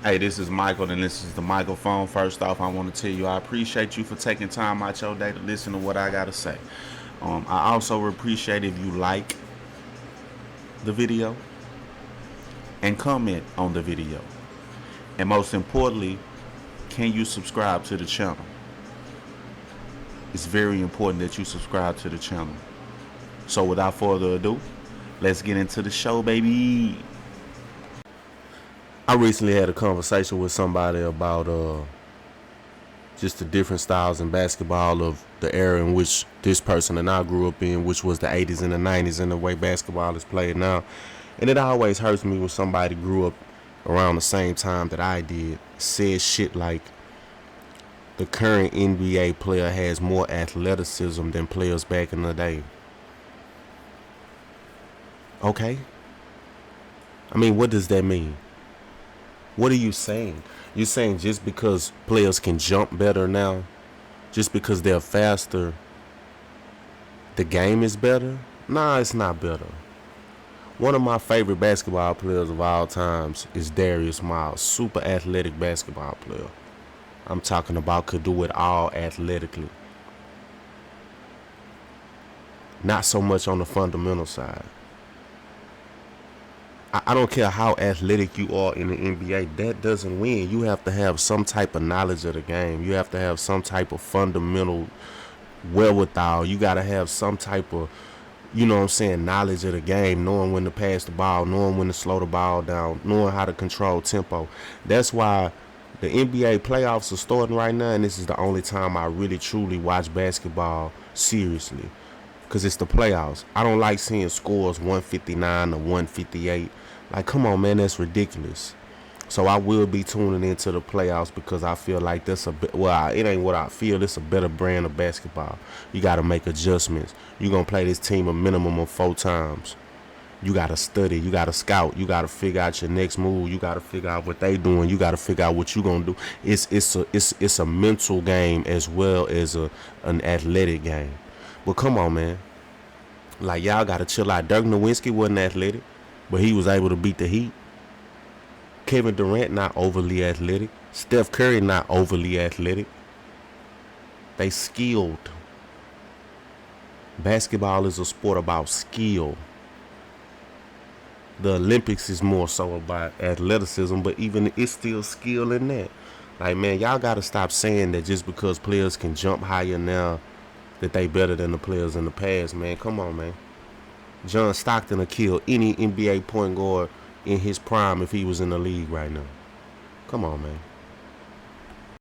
Hey, this is Michael, and this is the microphone. First off, I want to tell you I appreciate you for taking time out your day to listen to what I got to say. I also appreciate if you like the video and comment on the video. And most importantly, can you subscribe to the channel? It's very important that you subscribe to the channel. So without further ado, let's get into the show, baby. I recently had a conversation with somebody about just the different styles in basketball of the era in which this person and I grew up in, which was the 80s and the 90s, and the way basketball is played now. And it always hurts me when somebody grew up around the same time that I did, said shit like the current NBA player has more athleticism than players back in the day. Okay? I mean, what does that mean? What are you saying? You're saying just because players can jump better now, just because they're faster, the game is better? Nah, it's not better. One of my favorite basketball players of all times is Darius Miles, super athletic basketball player. I'm talking about could do it all athletically. Not so much on the fundamental side. I don't care how athletic you are in the NBA, that doesn't win. You have to have some type of knowledge of the game. You have to have some type of fundamental wherewithal. You got to have some type of, knowledge of the game, knowing when to pass the ball, knowing when to slow the ball down, knowing how to control tempo. That's why the NBA playoffs are starting right now, and this is the only time I really truly watch basketball seriously, because it's the playoffs. I don't like seeing scores 159 to 158. Like, come on, man, that's ridiculous. So I will be tuning into the playoffs because I feel like that's it ain't what I feel. It's a better brand of basketball. You got to make adjustments. You're going to play this team a minimum of 4 times. You got to study. You got to scout. You got to figure out your next move. You got to figure out what they doing. You got to figure out what you going to do. It's a mental game as well as an athletic game. But come on, man. Like, y'all got to chill out. Dirk Nowitzki wasn't athletic, but he was able to beat the Heat. Kevin Durant not overly athletic. Steph Curry not overly athletic. They skilled. Basketball is a sport about skill. The Olympics is more so about athleticism, but even it's still skill in that. Like, man, y'all got to stop saying that just because players can jump higher now that they better than the players in the past, man. Come on, man. John Stockton will kill any NBA point guard in his prime if he was in the league right now. Come on, man.